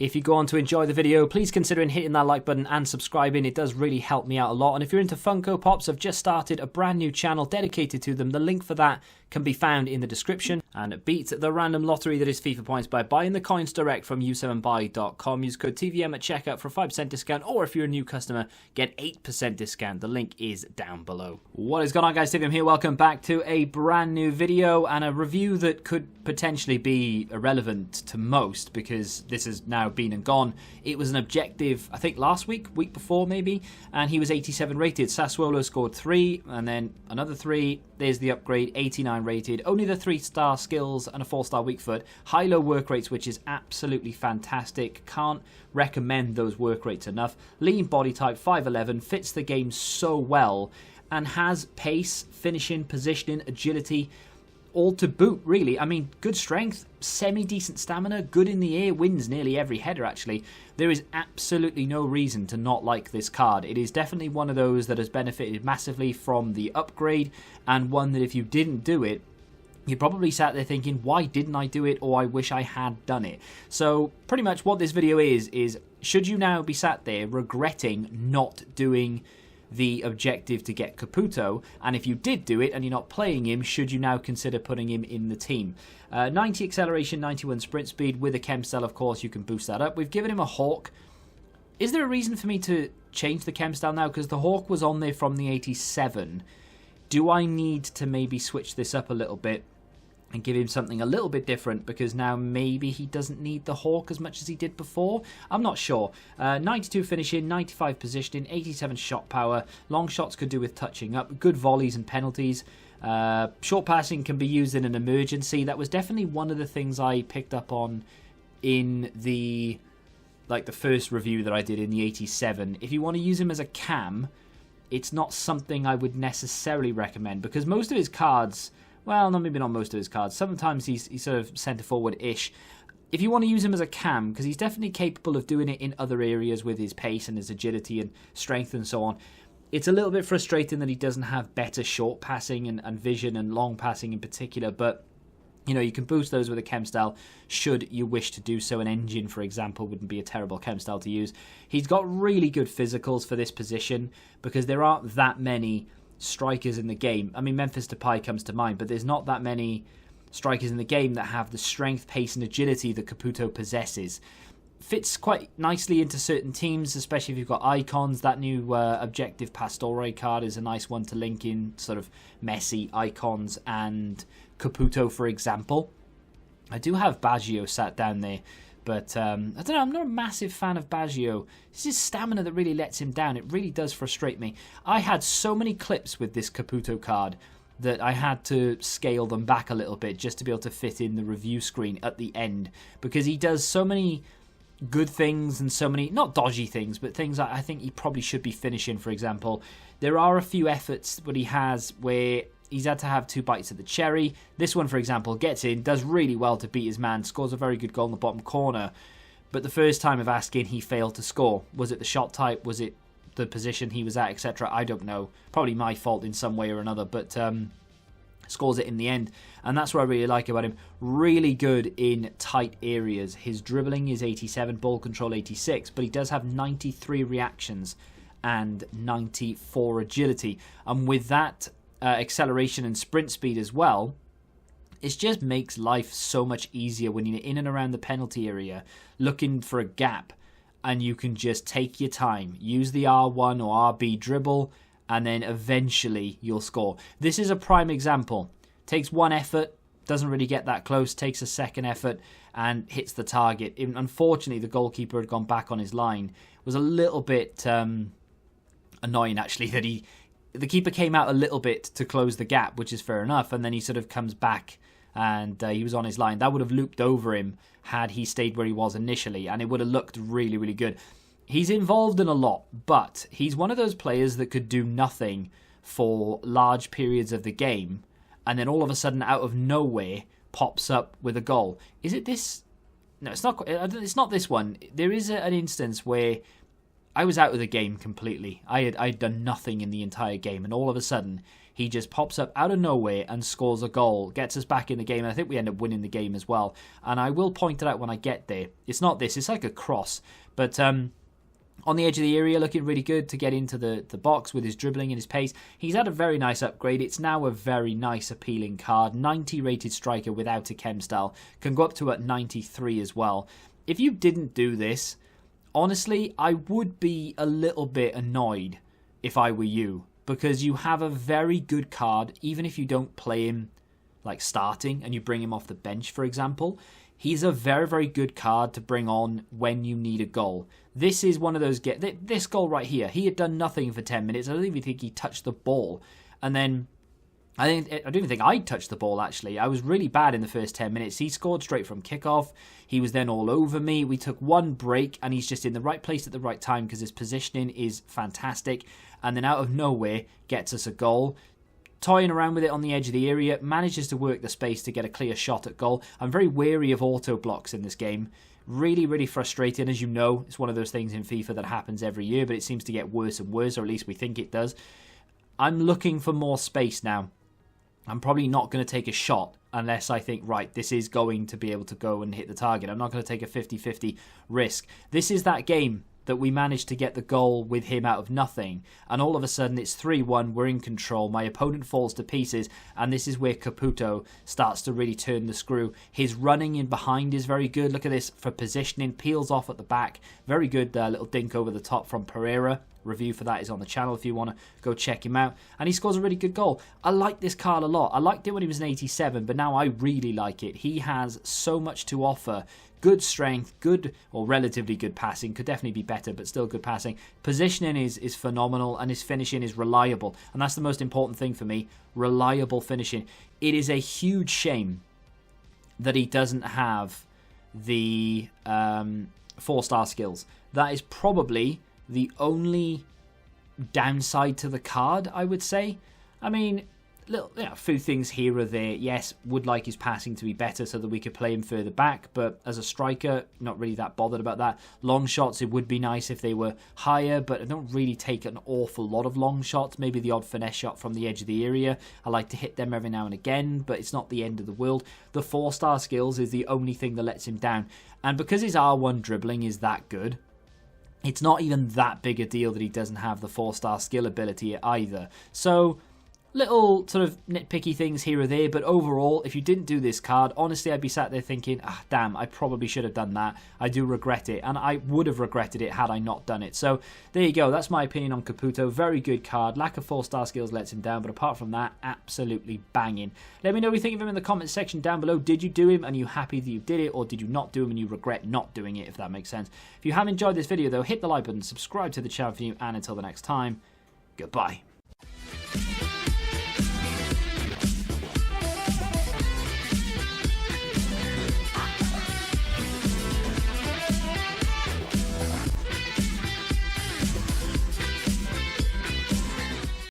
If you go on to enjoy the video, please consider hitting that like button and subscribing. It does really help me out a lot. And if you're into Funko Pops, I've just started a brand new channel dedicated to them. The link for that can be found in the description. And beat the random lottery that is FIFA points by buying the coins direct from u7buy.com. Use code TVM at checkout for a 5% discount, or if you're a new customer, get 8% discount. The link is down below. What is going on, guys? TVM here. Welcome back to a brand new video and a review that could potentially be irrelevant to most because this has now been and gone. It was an objective, I think last week before maybe, and he was 87 rated. Sassuolo scored 3 and then another 3. There's the upgrade, 89 rated. Only the 3-star skills and a 4-star weak foot. High-low work rates, which is absolutely fantastic. Can't recommend those work rates enough. Lean body type, 5'11", fits the game so well and has pace, finishing, positioning, agility, all to boot, really. I mean, good strength, semi-decent stamina, good in the air, wins nearly every header, actually. There is absolutely no reason to not like this card. It is definitely one of those that has benefited massively from the upgrade, and one that if you didn't do it, you probably sat there thinking, why didn't I do it, or I wish I had done it. So pretty much what this video is should you now be sat there regretting not doing the objective to get Caputo, and if you did do it and you're not playing him, should you now consider putting him in the team? 90 acceleration, 91 sprint speed. With a chem style, of course, you can boost that up. We've given him a Hawk. Is there a reason for me to change the chem style now? Because the Hawk was on there from the 87. Do I need to maybe switch this up a little bit and give him something a little bit different, because now maybe he doesn't need the Hawk as much as he did before? I'm not sure. 92 finishing, 95 positioning, 87 shot power. Long shots could do with touching up. Good volleys and penalties. Short passing can be used in an emergency. That was definitely one of the things I picked up on in the first review that I did in the 87. If you want to use him as a cam, it's not something I would necessarily recommend, because most of his cards, well, no, maybe not most of his cards. Sometimes he's sort of centre forward-ish. If you want to use him as a cam, because he's definitely capable of doing it in other areas with his pace and his agility and strength and so on, it's a little bit frustrating that he doesn't have better short passing and vision and long passing in particular. But you know, you can boost those with a chem style should you wish to do so. An engine, for example, wouldn't be a terrible chem style to use. He's got really good physicals for this position, because there aren't that many strikers in the game. I mean, Memphis Depay comes to mind, but there's not that many strikers in the game that have the strength, pace and agility that Caputo possesses. Fits quite nicely into certain teams, especially if you've got icons. That new Objective Pastore card is a nice one to link in sort of Messi, icons and Caputo, for example. I do have Baggio sat down there, but I don't know, I'm not a massive fan of Baggio. It's his stamina that really lets him down. It really does frustrate me. I had so many clips with this Caputo card that I had to scale them back a little bit just to be able to fit in the review screen at the end, because he does so many good things and so many, not dodgy things, but things I think he probably should be finishing. For example, there are a few efforts that he has where he's had to have 2 bites of the cherry. This one, for example, gets in, does really well to beat his man, scores a very good goal in the bottom corner. But the first time of asking, he failed to score. Was it the shot type? Was it the position he was at, etc.? I don't know. Probably my fault in some way or another, but scores it in the end. And that's what I really like about him. Really good in tight areas. His dribbling is 87, ball control 86, but he does have 93 reactions and 94 agility. And with that acceleration and sprint speed as well, it just makes life so much easier when you're in and around the penalty area looking for a gap, and you can just take your time, use the R1 or RB dribble, and then eventually you'll score. This is a prime example. Takes one effort, doesn't really get that close, takes a second effort and hits the target. Unfortunately, the goalkeeper had gone back on his line. It was a little bit annoying, actually, that the keeper came out a little bit to close the gap, which is fair enough, and then he sort of comes back and he was on his line. That would have looped over him had he stayed where he was initially, and it would have looked really, really good. He's involved in a lot, but he's one of those players that could do nothing for large periods of the game, and then all of a sudden, out of nowhere, pops up with a goal. Is it this? No, it's not. It's not this one. There is an instance where I was out of the game completely. I had done nothing in the entire game, and all of a sudden he just pops up out of nowhere and scores a goal, gets us back in the game, and I think we end up winning the game as well. And I will point it out when I get there. It's not this, it's like a cross, but on the edge of the area, looking really good to get into the box with his dribbling and his pace. He's had a very nice upgrade. It's now a very nice, appealing card. 90 rated striker without a chem style. Can go up to at 93 as well. If you didn't do this, honestly, I would be a little bit annoyed if I were you. Because you have a very good card, even if you don't play him like starting and you bring him off the bench, for example. He's a very, very good card to bring on when you need a goal. This is one of those... This goal right here, he had done nothing for 10 minutes. I don't even think he touched the ball. And then... I don't even think I touched the ball, actually. I was really bad in the first 10 minutes. He scored straight from kickoff. He was then all over me. We took one break, and he's just in the right place at the right time because his positioning is fantastic. And then out of nowhere, gets us a goal. Toying around with it on the edge of the area, manages to work the space to get a clear shot at goal. I'm very wary of auto blocks in this game. Really, really frustrating. As you know, it's one of those things in FIFA that happens every year, but it seems to get worse and worse, or at least we think it does. I'm looking for more space now. I'm probably not going to take a shot unless I think, right, this is going to be able to go and hit the target. I'm not going to take a 50-50 risk. This is that game that we managed to get the goal with him out of nothing, and all of a sudden it's 3-1, we're in control, my opponent falls to pieces, and this is where Caputo starts to really turn the screw. His running in behind is very good. Look at this for positioning, peels off at the back, very good little dink over the top from Pereira. Review for that is on the channel if you want to go check him out, and he scores a really good goal. I like this card a lot. I liked it when he was an 87, but now I really like it. He has so much to offer. Good strength, good or relatively good passing, could definitely be better, but still good passing. Positioning is phenomenal, and his finishing is reliable, and that's the most important thing for me, reliable finishing. It is a huge shame that he doesn't have the 4-star skills. That is probably the only downside to the card, I would say. I mean, a few things here or there. Yes, would like his passing to be better so that we could play him further back, but as a striker, not really that bothered about that. Long shots, it would be nice if they were higher, but I don't really take an awful lot of long shots. Maybe the odd finesse shot from the edge of the area. I like to hit them every now and again, but it's not the end of the world. The 4-star skills is the only thing that lets him down, and because his R1 dribbling is that good, it's not even that big a deal that he doesn't have the 4-star skill ability either. So, little sort of nitpicky things here or there, but overall, if you didn't do this card, honestly, I'd be sat there thinking, damn, I probably should have done that. I do regret it, and I would have regretted it had I not done it. So, there you go. That's my opinion on Caputo. Very good card. Lack of 4-star skills lets him down, but apart from that, absolutely banging. Let me know what you think of him in the comments section down below. Did you do him? And are you happy that you did it, or did you not do him and you regret not doing it, if that makes sense? If you have enjoyed this video, though, hit the like button, subscribe to the channel for you, and until the next time, goodbye.